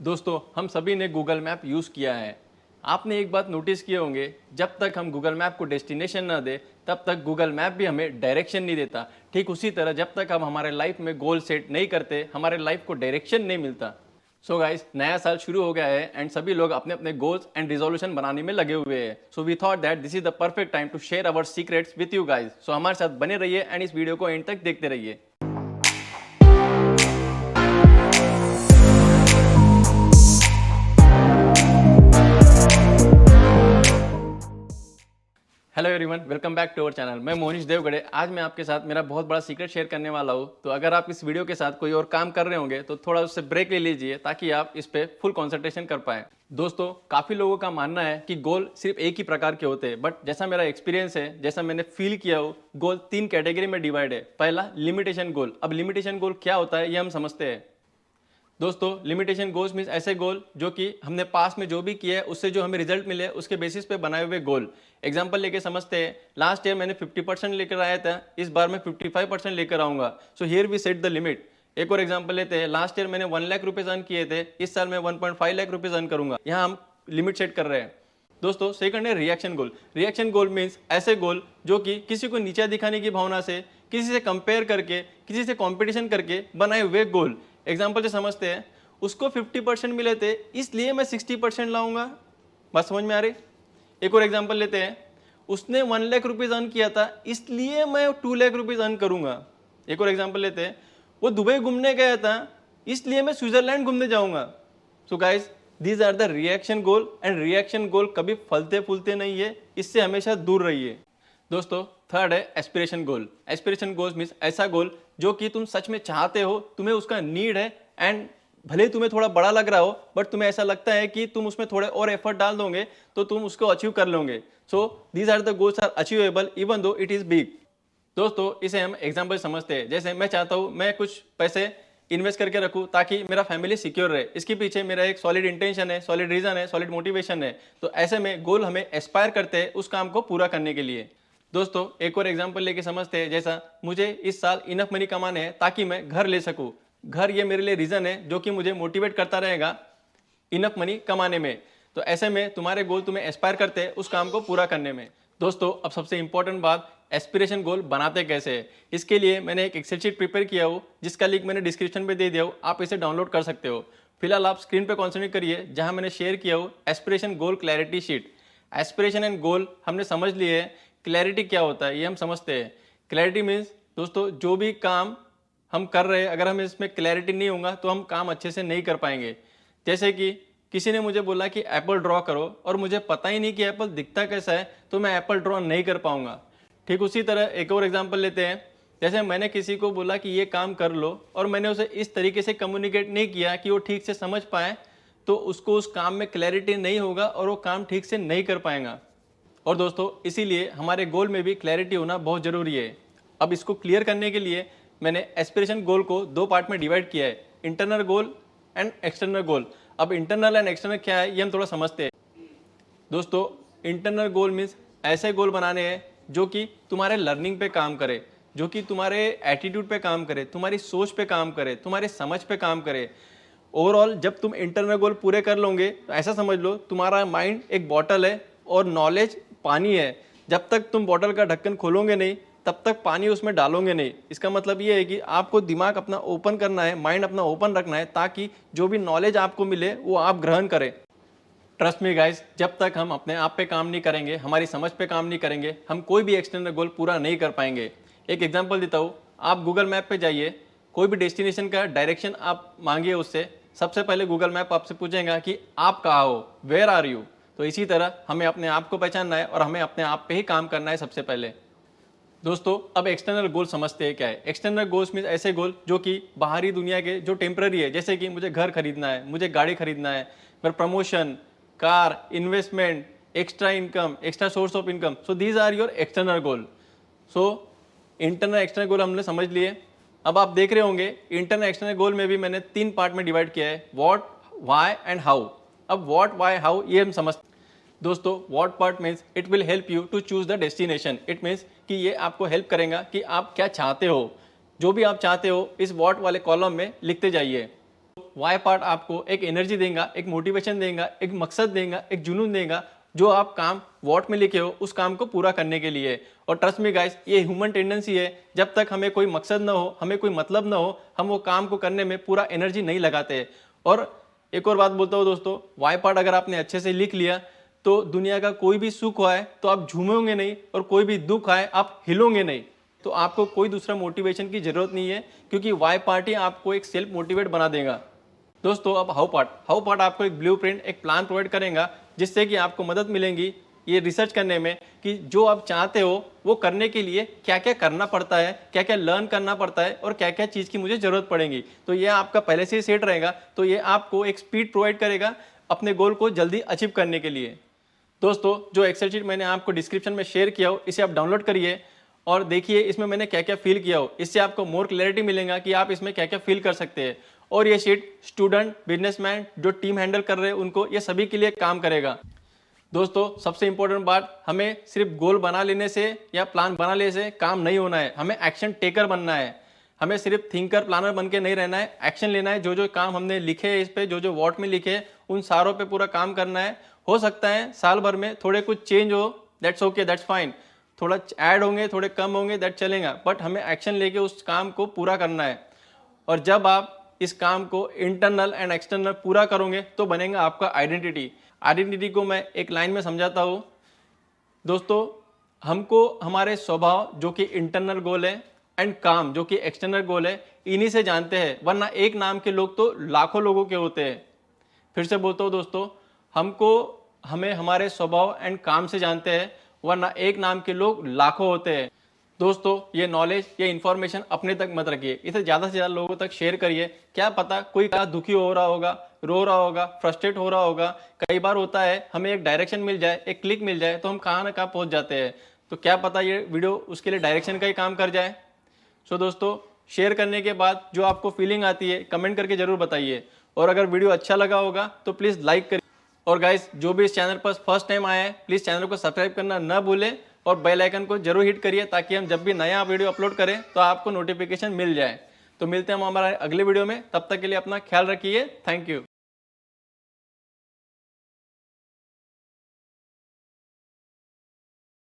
दोस्तों हम सभी ने गूगल मैप यूज़ किया है। आपने एक बात नोटिस किए होंगे, जब तक हम गूगल मैप को डेस्टिनेशन ना दे तब तक गूगल मैप भी हमें डायरेक्शन नहीं देता। ठीक उसी तरह जब तक हम हमारे लाइफ में गोल सेट नहीं करते हमारे लाइफ को डायरेक्शन नहीं मिलता। सो गाइस, नया साल शुरू हो गया है एंड सभी लोग अपने अपने गोल्स एंड रिजोल्यूशन बनाने में लगे हुए हैं। So we thought that this is the perfect time to share our secrets with you guys. So हमारे साथ बने रहिए एंड इस वीडियो को एंड तक देखते रहिए। Hello everyone, welcome back to our channel. मैं मोनिश देवगढ़े। आज मैं आपके साथ मेरा बहुत बड़ा सीक्रेट शेयर करने वाला हूँ। तो अगर आप इस वीडियो के साथ कोई और काम कर रहे होंगे तो थोड़ा उससे ब्रेक ले लीजिए ताकि आप इस पे फुल कंसंट्रेशन कर पाए। दोस्तों, काफ़ी लोगों का मानना है कि गोल सिर्फ एक ही प्रकार के होते हैं, बट जैसा मेरा एक्सपीरियंस है, जैसा मैंने फील किया हो, गोल 3 कैटेगरी में डिवाइड है। पहला लिमिटेशन गोल। अब लिमिटेशन गोल क्या होता है ये हम समझते हैं। दोस्तों, लिमिटेशन गोल्स मीन्स ऐसे गोल जो कि हमने पास में जो भी किया है उससे जो हमें रिजल्ट मिले उसके बेसिस पे बनाए हुए गोल। एग्जांपल लेके समझते हैं। लास्ट ईयर मैंने 50% लेकर आया था, इस बार मैं 55% लेकर आऊंगा। So here we set the limit. एक और एग्जांपल लेते हैं। लास्ट ईयर मैंने 1 लाख रुपीज अर्न किए थे, इस साल मैं 1.5 लाख रुपीज अर्न करूंगा। यहाँ हम लिमिट सेट कर रहे हैं। दोस्तों, सेकंड है रिएक्शन गोल। रिएक्शन गोल मीन्स ऐसे गोल जो कि किसी को नीचा दिखाने की भावना से, किसी से कंपेयर करके, किसी से कंपटीशन करके बनाए हुए गोल। एग्जाम्पल से समझते हैं। उसको 50% मिले थे इसलिए मैं 60% लाऊंगा। बात समझ में आ रही? एक और एग्जाम्पल लेते हैं। उसने 1 लाख रुपीज अर्न किया था इसलिए मैं 2 लाख रुपीज अर्न करूंगा। एक और एग्जाम्पल लेते हैं। वो दुबई घूमने गया था इसलिए मैं स्विट्जरलैंड घूमने जाऊंगा। So guys, these are the reaction goal and reaction goal कभी फलते फूलते नहीं है, इससे हमेशा दूर रहिए। दोस्तों, थर्ड है एस्पिरेशन गोल। एस्पिरेशन गोल मीन्स ऐसा गोल जो कि तुम सच में चाहते हो, तुम्हें उसका नीड है एंड भले ही तुम्हें थोड़ा बड़ा लग रहा हो बट तुम्हें ऐसा लगता है कि तुम उसमें थोड़े और एफर्ट डाल दोगे तो तुम उसको अचीव कर लोगे। So these are the goals are achievable even though it is big. दोस्तों, इसे हम एग्जाम्पल समझते हैं। जैसे मैं चाहता हूँ मैं कुछ पैसे इन्वेस्ट करके रखूँ ताकि मेरा फैमिली सिक्योर रहे। इसके पीछे मेरा एक सॉलिड इंटेंशन है, सॉलिड रीजन है, सॉलिड मोटिवेशन है। तो ऐसे में गोल हमें एस्पायर करते हैं उस काम को पूरा करने के लिए। दोस्तों, एक और एग्जांपल लेके समझते हैं। जैसा मुझे इस साल इनफ मनी कमाने हैं ताकि मैं घर ले सकूं। घर ये मेरे लिए रीजन है जो कि मुझे मोटिवेट करता रहेगा इनफ मनी कमाने में। तो ऐसे में तुम्हारे गोल तुम्हें एस्पायर करते हैं उस काम को पूरा करने में। दोस्तों, अब सबसे इंपॉर्टेंट बात, एस्पिरेशन गोल बनाते कैसे है। इसके लिए मैंने एक एक्सेल शीट प्रिपेयर किया हो जिसका लिंक मैंने डिस्क्रिप्शन में दे दिया हो, आप इसे डाउनलोड कर सकते हो। फिलहाल आप स्क्रीन पे कॉन्सेंट्रेट करिए जहां मैंने शेयर किया हो aspiration goal clarity sheet. Aspiration and goal हमने समझ लिए है। क्लैरिटी क्या होता है ये हम समझते हैं। क्लैरिटी मीन्स दोस्तों, जो भी काम हम कर रहे हैं अगर हमें इसमें क्लैरिटी नहीं होगा तो हम काम अच्छे से नहीं कर पाएंगे। जैसे कि किसी ने मुझे बोला कि एप्पल ड्रॉ करो और मुझे पता ही नहीं कि एप्पल दिखता कैसा है तो मैं एप्पल ड्रॉ नहीं कर पाऊंगा। ठीक उसी तरह एक और एग्जांपल लेते हैं। जैसे मैंने किसी को बोला कि ये काम कर लो और मैंने उसे इस तरीके से कम्युनिकेट नहीं किया कि वो ठीक से समझ पाए, तो उसको उस काम में क्लैरिटी नहीं होगा और वो काम ठीक से नहीं कर पाएगा। और दोस्तों, इसीलिए हमारे गोल में भी क्लैरिटी होना बहुत ज़रूरी है। अब इसको क्लियर करने के लिए मैंने एस्पिरेशन गोल को 2 पार्ट में डिवाइड किया है, इंटरनल गोल एंड एक्सटर्नल गोल। अब इंटरनल एंड एक्सटर्नल क्या है ये हम थोड़ा समझते हैं। दोस्तों, इंटरनल गोल मीन्स ऐसे गोल बनाने हैं जो कि तुम्हारे लर्निंग पे काम करे, जो कि तुम्हारे एटीट्यूड पे काम करे, तुम्हारी सोच पे काम करे, तुम्हारे समझ पे काम करे। ओवरऑल जब तुम इंटरनल गोल पूरे कर लोगे तो ऐसा समझ लो तुम्हारा माइंड एक बॉटल है और नॉलेज पानी है। जब तक तुम बॉटल का ढक्कन खोलोगे नहीं तब तक पानी उसमें डालोगे नहीं। इसका मतलब ये है कि आपको दिमाग अपना ओपन करना है, माइंड अपना ओपन रखना है ताकि जो भी नॉलेज आपको मिले वो आप ग्रहण करें। ट्रस्ट मी गाइस, जब तक हम अपने आप पे काम नहीं करेंगे, हमारी समझ पे काम नहीं करेंगे, हम कोई भी एक्सटर्नल गोल पूरा नहीं कर पाएंगे। एक एग्जांपल देता हूँ। आप गूगल मैप पे जाइए, कोई भी डेस्टिनेशन का डायरेक्शन आप मांगिए उससे, सबसे पहले गूगल मैप आपसे पूछेगा कि आप कहाँ हो, वेयर आर यू। तो इसी तरह हमें अपने आप को पहचानना है और हमें अपने आप पे ही काम करना है सबसे पहले। दोस्तों, अब एक्सटर्नल गोल समझते हैं क्या है। एक्सटर्नल गोल्स मीन्स ऐसे गोल जो कि बाहरी दुनिया के, जो टेम्पररी है। जैसे कि मुझे घर खरीदना है, मुझे गाड़ी खरीदना है, मेरा promotion, car, investment, extra income, extra source of income. So these are your external goal. So internal external goal हमने समझ लिए। अब आप देख रहे होंगे इंटरनल एक्सटर्नल गोल में भी मैंने 3 पार्ट में डिवाइड किया है, व्हाट, व्हाई एंड हाउ। अब व्हाट, व्हाई, हाउ ये हम समझते। दोस्तों, what part means it will help you to choose the destination. It means कि ये आपको हेल्प करेगा कि आप क्या चाहते हो। जो भी आप चाहते हो इस व्हाट वाले कॉलम में लिखते जाइए। वाई पार्ट आपको एक एनर्जी देगा, एक मोटिवेशन देगा, एक मकसद देगा, एक जुनून देगा, जो आप काम वॉट में लिखे हो उस काम को पूरा करने के लिए। और ट्रस्ट मी गाइस, ये ह्यूमन टेंडेंसी है, जब तक हमें कोई मकसद ना हो, हमें कोई मतलब ना हो, हम वो काम को करने में पूरा एनर्जी नहीं लगाते। और एक और बात बोलता हूँ दोस्तों, वाई पार्ट अगर आपने अच्छे से लिख लिया तो दुनिया का कोई भी सुख आए तो आप झूमोगे नहीं, और कोई भी दुख आए आप हिलोगे नहीं। तो आपको कोई दूसरा मोटिवेशन की जरूरत नहीं है, क्योंकि वाई पार्ट ही आपको एक सेल्फ मोटिवेट बना देगा। दोस्तों अब हाउ पार्ट आपको एक ब्लूप्रिंट, एक प्लान प्रोवाइड करेगा, जिससे कि आपको मदद मिलेगी ये रिसर्च करने में कि जो आप चाहते हो वो करने के लिए क्या क्या करना पड़ता है, क्या क्या लर्न करना पड़ता है, और क्या क्या चीज़ की मुझे ज़रूरत पड़ेगी। तो ये आपका पहले से ही सेट रहेगा, तो ये आपको एक स्पीड प्रोवाइड करेगा अपने गोल को जल्दी अचीव करने के लिए। दोस्तों जो एक्सेल शीट मैंने आपको डिस्क्रिप्शन में शेयर किया हो, इसे आप डाउनलोड करिए और देखिए इसमें मैंने क्या क्या फील किया हो। इससे आपको मोर क्लैरिटी मिलेगा कि आप इसमें क्या क्या फील कर सकते हैं। और ये शीट स्टूडेंट, बिजनेसमैन, जो टीम हैंडल कर रहे हैं उनको, ये सभी के लिए काम करेगा। दोस्तों सबसे इंपॉर्टेंट बात, हमें सिर्फ गोल बना लेने से या प्लान बना लेने से काम नहीं होना है, हमें एक्शन टेकर बनना है। हमें सिर्फ थिंकर, प्लानर बन के नहीं रहना है, एक्शन लेना है। जो जो काम हमने लिखे हैं इस पे, जो जो वॉट में लिखे हैं, उन सारों पे पूरा काम करना है। हो सकता है साल भर में थोड़े कुछ चेंज हो, दैट्स ओके, दैट्स फाइन। थोड़ा ऐड होंगे, थोड़े कम होंगे, दैट चलेगा, बट हमें एक्शन लेके उस काम को पूरा करना है। और जब आप इस काम को इंटरनल एंड एक्सटर्नल पूरा करोगे तो बनेगा आपका आइडेंटिटी। आइडेंटिटी को मैं एक लाइन में समझाता हूँ। दोस्तों हमको हमारे स्वभाव जो कि इंटरनल गोल है, एंड काम जो कि एक्सटर्नल गोल है, इन्हीं से जानते हैं, वरना एक नाम के लोग तो लाखों लोगों के होते हैं। फिर से बोलता हूँ दोस्तों, हमें हमारे स्वभाव एंड काम से जानते हैं, वरना एक नाम के लोग लाखों होते हैं। दोस्तों ये नॉलेज, ये इन्फॉर्मेशन अपने तक मत रखिए, इसे ज़्यादा से ज़्यादा लोगों तक शेयर करिए। क्या पता कोई का दुखी हो रहा होगा, रो रहा होगा, फ्रस्ट्रेट हो रहा होगा। कई बार होता है हमें एक डायरेक्शन मिल जाए, एक क्लिक मिल जाए, तो हम कहाँ ना कहाँ पहुँच जाते हैं। तो क्या पता ये वीडियो उसके लिए डायरेक्शन का ही काम कर जाए। सो दोस्तों शेयर करने के बाद जो आपको फीलिंग आती है कमेंट करके जरूर बताइए। और अगर वीडियो अच्छा लगा होगा तो प्लीज़ लाइक करिए। और गाइस जो भी इस चैनल पर फर्स्ट टाइम आए हैं, प्लीज़ चैनल को सब्सक्राइब करना ना भूलें, और बेल आइकन को जरूर हिट करिए, ताकि हम जब भी नया वीडियो अपलोड करें तो आपको नोटिफिकेशन मिल जाए। तो मिलते हैं हम हमारे अगले वीडियो में, तब तक के लिए अपना ख्याल रखिए। Thank you.